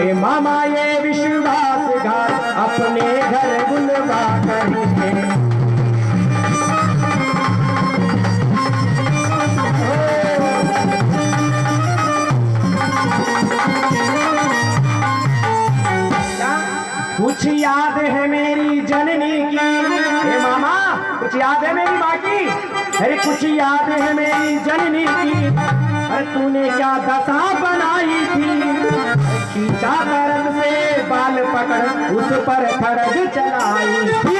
ए मामा ये विश्वासघात अपने घर बुलवा करके। कुछ याद है मेरी जननी की, हे मामा कुछ याद है मेरी माँ की, अरे कुछ याद है मेरी जननी की, अरे तूने क्या दशा बनाई थी, खींचा दर्द से बाल पकड़ उस पर खड़ग चलाई थी।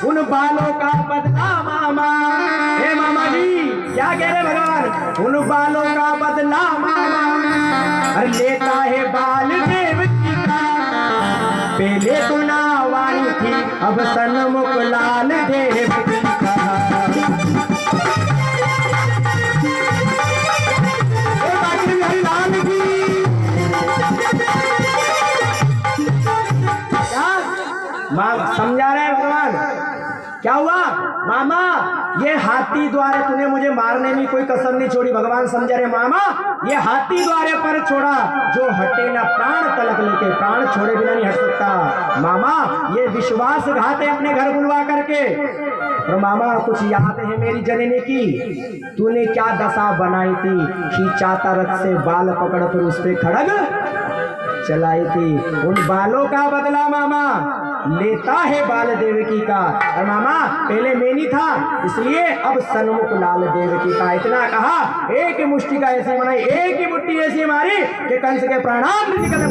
उन बालों का बदला मामा, हे मामा जी क्या कह रहे भगवान, उन बालों का बदला मामा, अरे लेता है बाल देवकी का, पहले तो नावानी थी अब सन्मुख लाल देवकी का। लाल की क्या समझा रहे भगवान, क्या हुआ मामा, ये हाथी द्वारे तूने मुझे मारने में कोई कसर नहीं छोड़ी। भगवान समझा रहे मामा ये हाथी द्वारे पर छोड़ा, जो हटे ना प्राण तलक लेके, प्राण छोड़े बिना नहीं हट सकता। मामा ये विश्वासघात है अपने घर बुलवा करके। और मामा कुछ याद है मेरी जननी की, तूने क्या दशा बनाई थी, खींचाता रथ से बाल पकड़ कर उस पे खड़ग चलाई थी। उन बालों का बदला मामा लेता है बाल देवकी का, और मामा पहले मैं नहीं था इसलिए अब सन्मुख लाल देवकी का। इतना कहा एक ही मुष्टि का ऐसी बनाई, एक ही मुट्ठी ऐसी मारी कि कंस के प्राणाम निकले।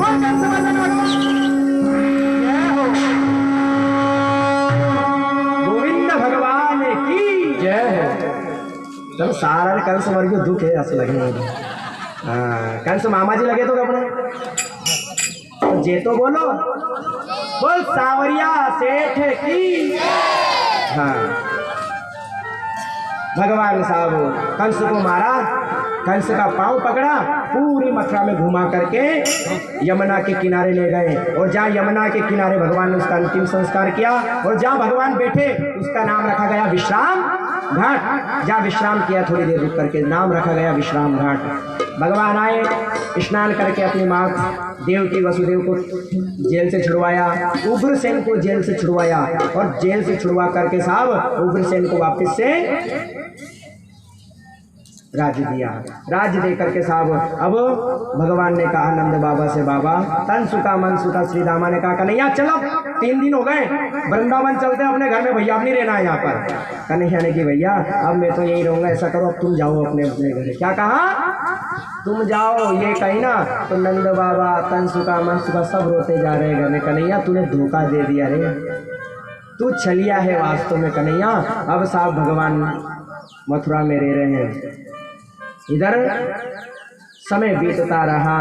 गोविंद भगवान की जय। चलो सारा कंस मर गया, दुख है ऐसे लगे। हाँ कंस मामा जी लगे तो अपने जे तो बोलो, बोल सावरिया सेठ की। हाँ भगवान साहब कंस को मारा, कंस का पांव पकड़ा, पूरी मथुरा में घुमा करके यमुना के किनारे ले गए, और जहाँ यमुना के किनारे भगवान ने उसका अंतिम संस्कार किया, और जहाँ भगवान बैठे उसका नाम रखा गया विश्राम घाट। जहाँ विश्राम किया थोड़ी देर रुक करके नाम रखा गया विश्राम घाट। भगवान आए, स्नान करके अपनी माँ देवकी वसुदेव को जेल से छुड़वाया, उग्रसेन को जेल से छुड़वाया, और जेल से छुड़वा करके साहब उग्रसेन को वापस से राज्य दिया। राज्य दे करके साहब अब भगवान ने कहा नंद बाबा से, बाबा तन सुखा मन सुखा। श्री दामा ने कहा कन्हैया चलो 3 दिन हो गए, वृंदावन चलते हैं अपने घर में, भैया अब नहीं रहना है यहाँ पर। कन्हैया ने कि भैया अब मैं तो यही रहूंगा, ऐसा करो अब तुम जाओ अपने अपने घर। क्या कहा तुम जाओ, ये कही ना तो नंद बाबा तन सुखा मन सुखा सब रोते जा रहे घर में। कन्हैया तूने धोखा दे दिया रे, तू छलिया है वास्तव में कन्हैया। अब साहब भगवान मथुरा में रह रहे हैं, इधर समय बीतता रहा,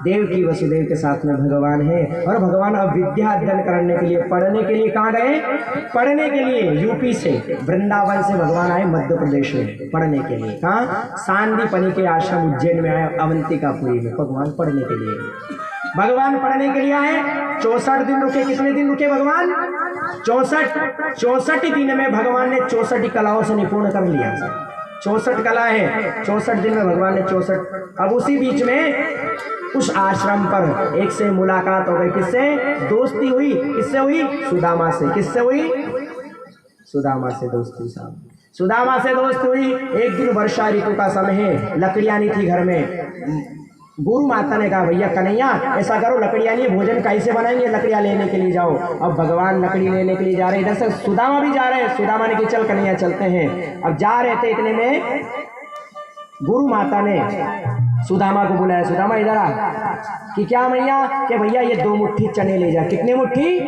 देवकी वसुदेव के साथ में भगवान है, और भगवान अब विद्या अध्ययन करने के लिए, पढ़ने के लिए कहाँ गए, पढ़ने के लिए यूपी से, वृंदावन से भगवान आए मध्य प्रदेश में पढ़ने के लिए। कहाँ सांदीपनि के आश्रम उज्जैन में आए, अवंतिकापुरी में भगवान पढ़ने के लिए। भगवान पढ़ने के लिए आए, 64 दिन रुके। कितने दिन रुके भगवान, 64 दिन में भगवान ने 64 कलाओं से निपुण कर लिया। 64 कला है, 64 दिन में भगवान ने 64। अब उसी बीच में उस आश्रम पर एक से मुलाकात हो गई, किससे दोस्ती हुई, किससे हुई, सुदामा से। किससे हुई, सुदामा से दोस्ती। साहब सुदामा से दोस्त हुई। एक दिन वर्षा ऋतु का समय है, लकड़ियाँ नहीं थी घर में। गुरु माता ने कहा भैया कन्हैया ऐसा करो, लकड़ियाँ नहीं, भोजन कैसे बनाएंगे, लकड़ियाँ लेने के लिए जाओ। अब भगवान लकड़ी लेने के लिए जा रहे हैं, इधर से सुदामा भी जा रहे हैं। सुदामा ने कहा चल कन्हैया चलते हैं। अब जा रहे थे, इतने में गुरु माता ने सुदामा को बुलाया, सुदामा इधर आ। कि क्या मैया, कि भैया ये 2 मुट्ठी चने ले जा। कितने मुट्ठी,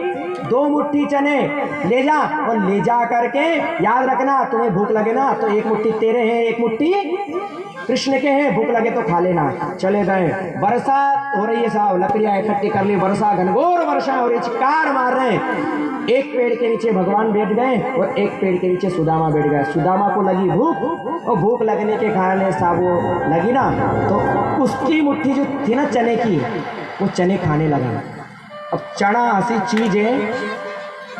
2 मुट्ठी चने ले जा, और ले जा करके याद रखना तुम्हें भूख लगे ना तो 1 मुट्ठी तेरे हैं, 1 मुट्ठी कृष्ण के हैं, भूख लगे तो खा लेना। चले गए, वर्षा हो रही है साहब, लकड़ियाँ इकट्ठी कर ली, वर्षा घनघोर वर्षा हो रही, चित्कार मार रहे हैं। एक पेड़ के नीचे भगवान बैठ गए और एक पेड़ के नीचे सुदामा बैठ गए। सुदामा को लगी भूख, और भूख लगने के कारण साहब वो लगी ना, तो उसकी मुट्ठी जो थी ना चने की, वो चने खाने लगा। अब चना ऐसी चीज है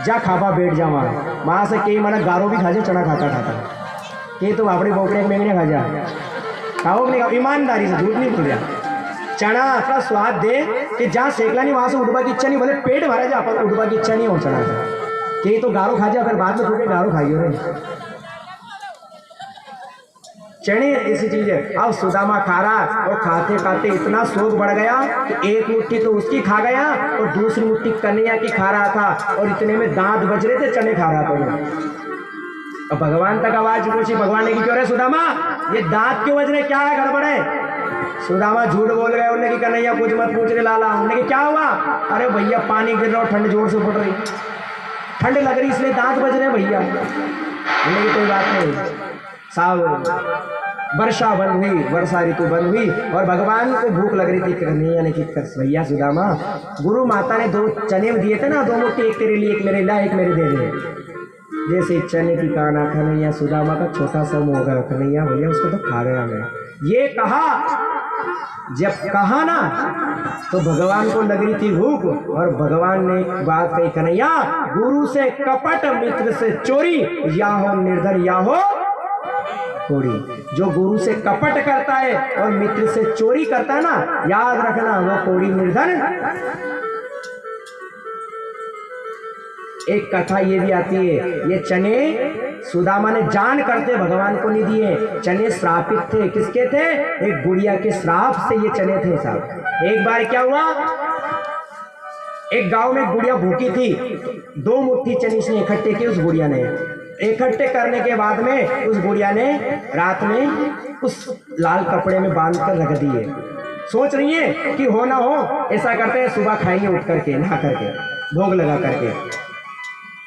जा खापा बैठ जा वहाँ से कई मन गारो भी खा जा चना खाता खाता के तो अपनी बोकड़े में नहीं खा जा खाओ नहीं खाओ ईमानदारी से झूठ नहीं बोल रहा चना ऐसा स्वाद दे कि जहाँ सेकला नहीं वहाँ से उठवा की इच्छा नहीं भले पेट भरा जा पर उठवा की इच्छा नहीं हो चना के तो गारो खा जा फिर बाद में थोड़े गारो खाइयो रे चने ऐसी चीज है। अब सुदामा खा रहा और खाते खाते इतना शौक बढ़ गया कि एक मुट्ठी तो उसकी खा गया और दूसरी मुट्ठी कन्हैया की खा रहा था और इतने में दांत बज रहे थे चने खा रहा था। अब भगवान तक आवाज पहुंची भगवान ने की क्यों रे सुदामा ये दांत क्यों बज रहे क्या है गड़बड़ है। सुदामा झूठ बोल गए उन्होंने की कन्हैया कुछ मत पूछ रहे लाला उन्होंने की क्या हुआ अरे भैया पानी गिर रहा ठंड जोर से फुट रही ठंड लग रही इसलिए दांत बज रहे भैया। उन्होंने की कोई बात नहीं साहब वर्षा बंद हुई वर्षा ऋतु बंद हुई और भगवान को भूख लग रही थी कन्हैया ने की भैया सुदामा गुरु माता ने 2 चने दिए थे ना 2 मुट्ठी एक तेरे लिए एक मेरे ला एक मेरे दे दे जैसे चने की काना कन्हैया सुदामा का छोटा सा मुंह होगा कन्हैया भैया उसको तो खा गया मैं ये कहा जब कहा ना तो भगवान को लग रही थी भूख और भगवान ने एक बात कही कन्हैया गुरु से कपट मित्र से चोरी या हो निर्धन या हो कोड़ी जो गुरु से कपट करता है और मित्र से चोरी करता है ना याद रखना वो कोड़ी निर्धन। एक कथा ये भी आती है ये चने सुदामा ने जान करते भगवान को नहीं दिए चने श्रापित थे किसके थे एक गुड़िया के श्राप से ये चने थे साहब। एक बार क्या हुआ एक गांव में गुड़िया भूखी थी 2 मुट्ठी चने इसने इकट्ठे किए उस गुड़िया ने इकट्ठे करने के बाद में उस गुड़िया ने रात में उस लाल कपड़े में बांध कर रख दिए सोच रही है कि हो ना हो ऐसा करते हैं सुबह खाएंगे उठ करके नहा करके भोग लगा करके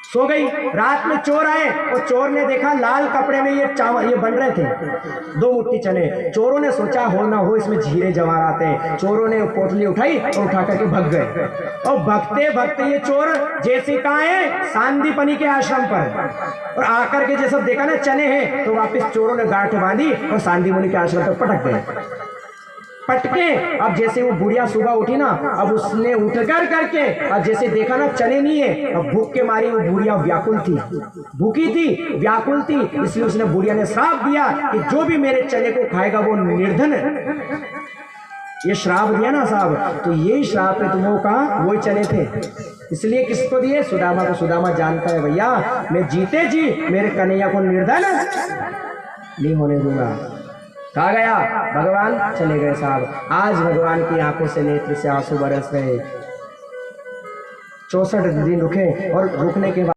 सो गई। रात में चोर आए और चोर ने देखा लाल कपड़े में ये चावल ये बन रहे थे 2 मुट्ठी चने चोरों ने सोचा हो ना हो इसमें जीरे जवार आते हैं चोरों ने पोटली उठाई और उठा करके भग गए और भगते भगते ये चोर जैसे कहाँ है सांदीपनी के आश्रम पर और आकर के जैसे देखा ना चने हैं तो वापस चोरों ने गांठ बांधी और सांदीपनी के आश्रम पर पटक गए पटके। अब जैसे वो बुढ़िया सुबह उठी ना अब उसने उठ कर करके अब जैसे देखा ना चने नहीं है अब भूख के मारी वो बुढ़िया व्याकुल थी भूखी थी व्याकुल थी इसलिए उसने बुढ़िया ने श्राप दिया कि जो भी मेरे चने को खाएगा वो निर्धन ये श्राप दिया ना साहब तो ये श्राप है तुमों का वो चने थे इसलिए किसको दिए सुदामा को। सुदामा जानता है भैया मैं जीते जी मेरे कन्हैया को निर्धन नहीं होने दूंगा। कहा गया भगवान चले गए साहब। आज भगवान की आंखों से नेत्र से आंसू बरस रहे 64 दिन रुके और रुकने के बाद